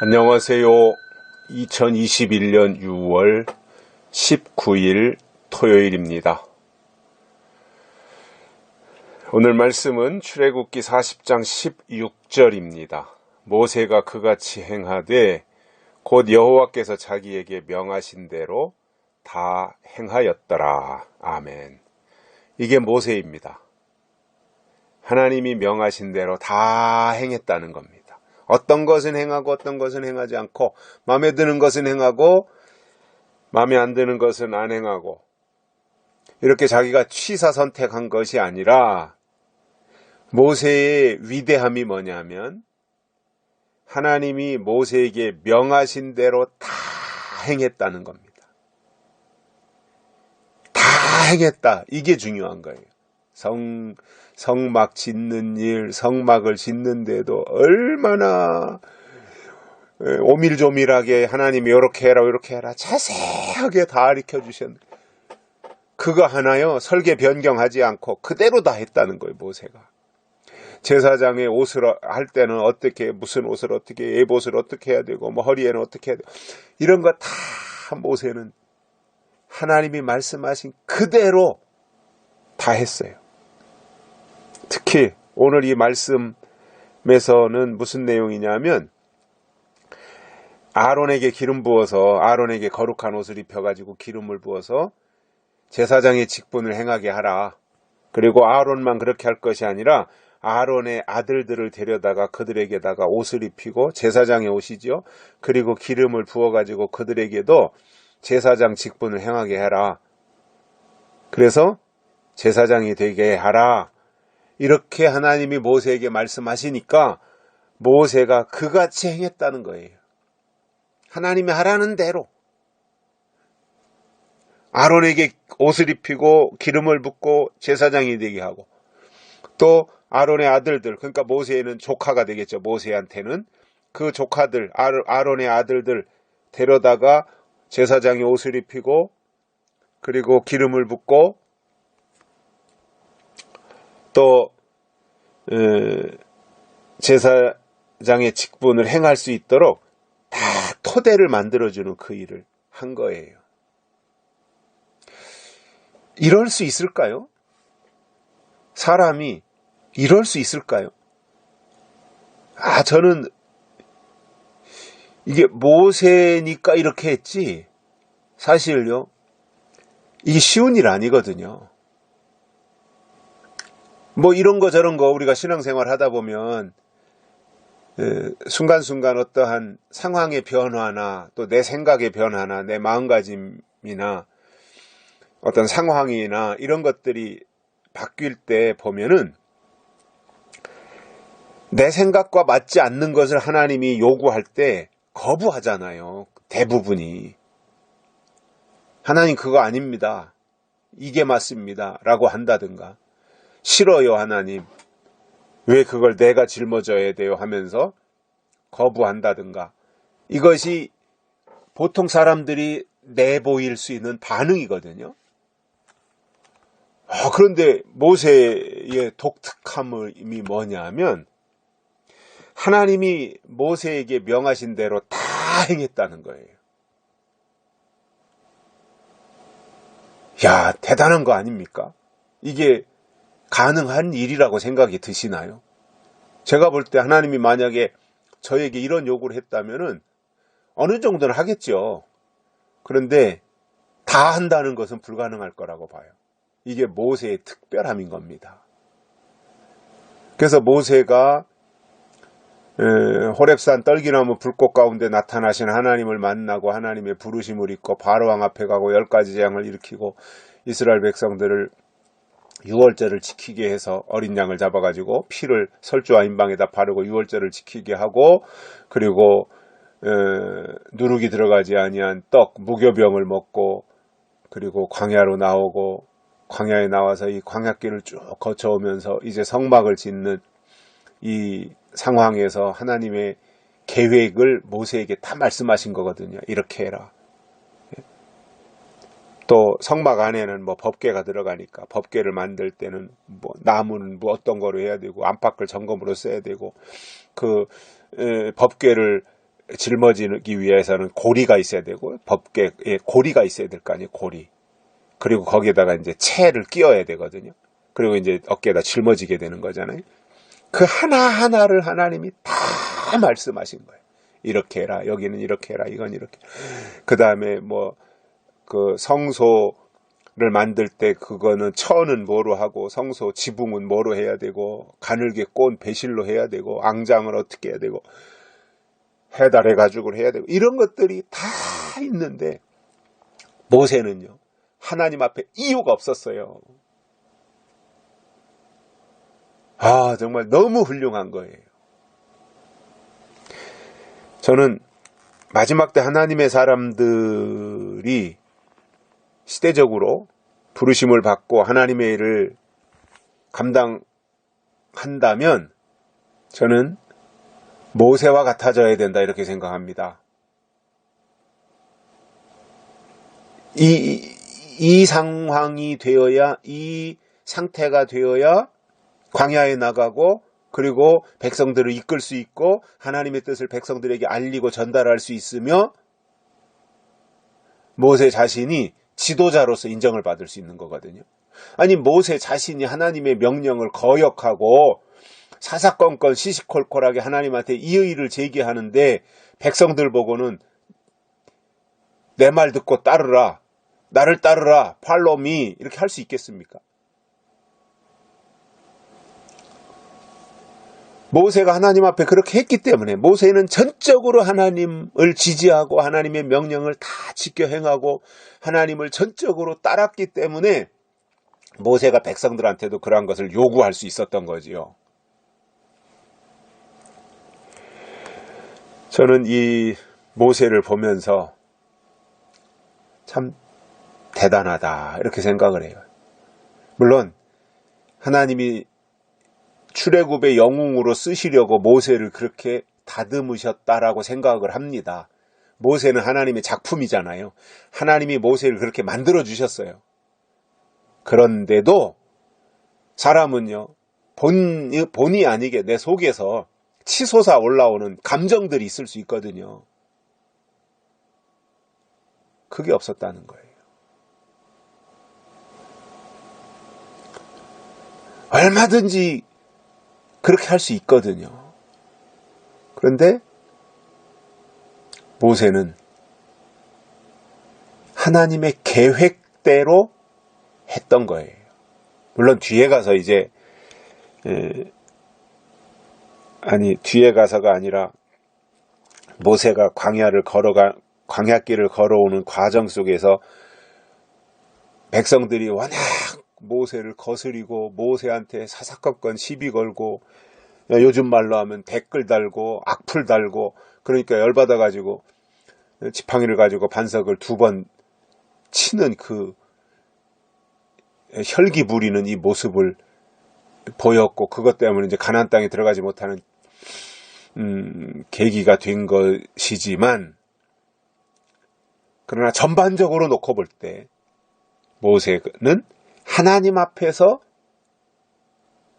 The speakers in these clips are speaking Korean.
안녕하세요. 2021년 6월 19일 토요일입니다. 오늘 말씀은 출애굽기 40장 16절입니다. 모세가 그같이 행하되 곧 여호와께서 자기에게 명하신 대로 다 행하였더라. 아멘. 이게 모세입니다. 하나님이 명하신 대로 다 행했다는 겁니다. 어떤 것은 행하고 어떤 것은 행하지 않고, 마음에 드는 것은 행하고 마음에 안 드는 것은 안 행하고, 이렇게 자기가 취사 선택한 것이 아니라 모세의 위대함이 뭐냐면 하나님이 모세에게 명하신 대로 다 행했다는 겁니다. 다 행했다. 이게 중요한 거예요. 성막 짓는 일, 성막을 짓는데도 얼마나 오밀조밀하게 하나님이 이렇게 해라 이렇게 해라 자세하게 다 가르쳐 주셨는데, 그거 하나요 설계 변경하지 않고 그대로 다 했다는 거예요. 모세가 제사장의 옷을 할 때는 어떻게, 무슨 옷을 어떻게, 예봇을 어떻게 해야 되고, 뭐 허리에는 어떻게 해야 되고, 이런 거 다 모세는 하나님이 말씀하신 그대로 다 했어요. 특히 오늘 이 말씀에서는 무슨 내용이냐면, 아론에게 기름 부어서, 아론에게 거룩한 옷을 입혀가지고 기름을 부어서 제사장의 직분을 행하게 하라. 그리고 아론만 그렇게 할 것이 아니라 아론의 아들들을 데려다가 그들에게다가 옷을 입히고, 제사장의 옷이죠. 그리고 기름을 부어가지고 그들에게도 제사장 직분을 행하게 해라. 그래서 제사장이 되게 하라. 이렇게 하나님이 모세에게 말씀하시니까 모세가 그같이 행했다는 거예요. 하나님이 하라는 대로 아론에게 옷을 입히고 기름을 붓고 제사장이 되게 하고, 또 아론의 아들들, 그러니까 모세는 조카가 되겠죠. 모세한테는 그 조카들, 아론의 아들들 데려다가 제사장이 옷을 입히고 그리고 기름을 붓고, 또 제사장의 직분을 행할 수 있도록 다 토대를 만들어주는 그 일을 한 거예요. 이럴 수 있을까요? 사람이 이럴 수 있을까요? 저는 이게 모세니까 이렇게 했지, 사실요 이게 쉬운 일 아니거든요. 뭐 이런 거 저런 거 우리가 신앙생활 하다 보면 순간순간 어떠한 상황의 변화나 또 내 생각의 변화나 내 마음가짐이나 어떤 상황이나 이런 것들이 바뀔 때 보면은 내 생각과 맞지 않는 것을 하나님이 요구할 때 거부하잖아요. 대부분이. 하나님 그거 아닙니다, 이게 맞습니다 라고 한다든가, 싫어요 하나님, 왜 그걸 내가 짊어져야 돼요 하면서 거부한다든가, 이것이 보통 사람들이 내보일 수 있는 반응이거든요. 그런데 모세의 독특함이 뭐냐면 하나님이 모세에게 명하신 대로 다 행했다는 거예요. 야, 대단한 거 아닙니까? 이게 가능한 일이라고 생각이 드시나요? 제가 볼 때 하나님이 만약에 저에게 이런 요구를 했다면은 어느 정도는 하겠죠. 그런데 다 한다는 것은 불가능할 거라고 봐요. 이게 모세의 특별함인 겁니다. 그래서 모세가 호렙산 떨기나무 불꽃 가운데 나타나신 하나님을 만나고 하나님의 부르심을 입고 바로왕 앞에 가고 10가지 재앙을 일으키고 이스라엘 백성들을 유월절을 지키게 해서 어린 양을 잡아가지고 피를 설주와 인방에다 바르고 유월절을 지키게 하고, 그리고 누룩이 들어가지 아니한 떡 무교병을 먹고, 그리고 광야로 나오고, 광야에 나와서 이 광야길을 쭉 거쳐오면서 이제 성막을 짓는 이 상황에서 하나님의 계획을 모세에게 다 말씀하신 거거든요. 이렇게 해라. 또 성막 안에는 뭐 법궤가 들어가니까 법궤를 만들 때는 뭐 나무는 뭐 어떤 거로 해야 되고 안팎을 점검으로 써야 되고, 그 법궤를 짊어지기 위해서는 고리가 있어야 되고 법궤에 고리가 있어야 될 거 아니에요. 고리. 그리고 거기에다가 이제 채를 끼워야 되거든요. 그리고 이제 어깨에다 짊어지게 되는 거잖아요. 그 하나하나를 하나님이 다 말씀하신 거예요. 이렇게 해라. 여기는 이렇게 해라. 이건 이렇게. 그 다음에 그 성소를 만들 때 그거는 처는 뭐로 하고 성소 지붕은 뭐로 해야 되고 가늘게 꼰 배실로 해야 되고 앙장을 어떻게 해야 되고 해달해 가지고 해야 되고 이런 것들이 다 있는데 모세는요. 하나님 앞에 이유가 없었어요. 정말 너무 훌륭한 거예요. 저는 마지막 때 하나님의 사람들이 시대적으로 부르심을 받고 하나님의 일을 감당한다면 저는 모세와 같아져야 된다 이렇게 생각합니다. 이 상황이 되어야 이 상태가 되어야 광야에 나가고 그리고 백성들을 이끌 수 있고 하나님의 뜻을 백성들에게 알리고 전달할 수 있으며 모세 자신이 지도자로서 인정을 받을 수 있는 거거든요. 아니 모세 자신이 하나님의 명령을 거역하고 사사건건 시시콜콜하게 하나님한테 이의를 제기하는데 백성들 보고는 내 말 듣고 따르라, 나를 따르라, 팔로우 미 이렇게 할 수 있겠습니까? 모세가 하나님 앞에 그렇게 했기 때문에 모세는 전적으로 하나님을 지지하고 하나님의 명령을 다 지켜 행하고 하나님을 전적으로 따랐기 때문에 모세가 백성들한테도 그러한 것을 요구할 수 있었던 거지요. 저는 이 모세를 보면서 참 대단하다 이렇게 생각을 해요. 물론 하나님이 출애굽의 영웅으로 쓰시려고 모세를 그렇게 다듬으셨다라고 생각을 합니다. 모세는 하나님의 작품이잖아요. 하나님이 모세를 그렇게 만들어 주셨어요. 그런데도 사람은요 본의 아니게 내 속에서 치솟아 올라오는 감정들이 있을 수 있거든요. 그게 없었다는 거예요. 얼마든지 그렇게 할 수 있거든요. 그런데 모세는 하나님의 계획대로 했던 거예요. 물론 뒤에 가서 이제 뒤에 가서가 아니라 모세가 광야길을 걸어오는 과정 속에서 백성들이 워낙 모세를 거스리고 모세한테 사사건건 시비 걸고 요즘 말로 하면 댓글 달고 악플 달고 그러니까 열받아가지고 지팡이를 가지고 반석을 2번 치는 그 혈기 부리는 이 모습을 보였고 그것 때문에 이제 가나안 땅에 들어가지 못하는 계기가 된 것이지만 그러나 전반적으로 놓고 볼 때 모세는 하나님 앞에서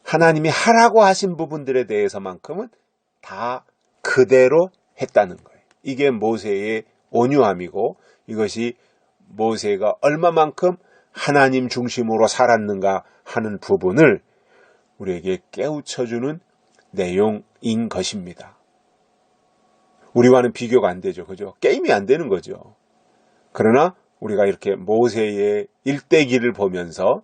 하나님이 하라고 하신 부분들에 대해서만큼은 다 그대로 했다는 거예요. 이게 모세의 온유함이고 이것이 모세가 얼마만큼 하나님 중심으로 살았는가 하는 부분을 우리에게 깨우쳐주는 내용인 것입니다. 우리와는 비교가 안 되죠. 그죠? 게임이 안 되는 거죠. 그러나 우리가 이렇게 모세의 일대기를 보면서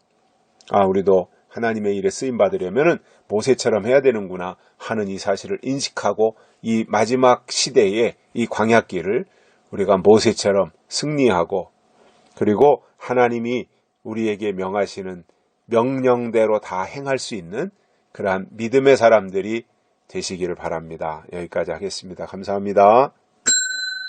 우리도 하나님의 일에 쓰임 받으려면은 모세처럼 해야 되는구나 하는 이 사실을 인식하고 이 마지막 시대의 이 광야길을 우리가 모세처럼 승리하고 그리고 하나님이 우리에게 명하시는 명령대로 다 행할 수 있는 그러한 믿음의 사람들이 되시기를 바랍니다. 여기까지 하겠습니다. 감사합니다.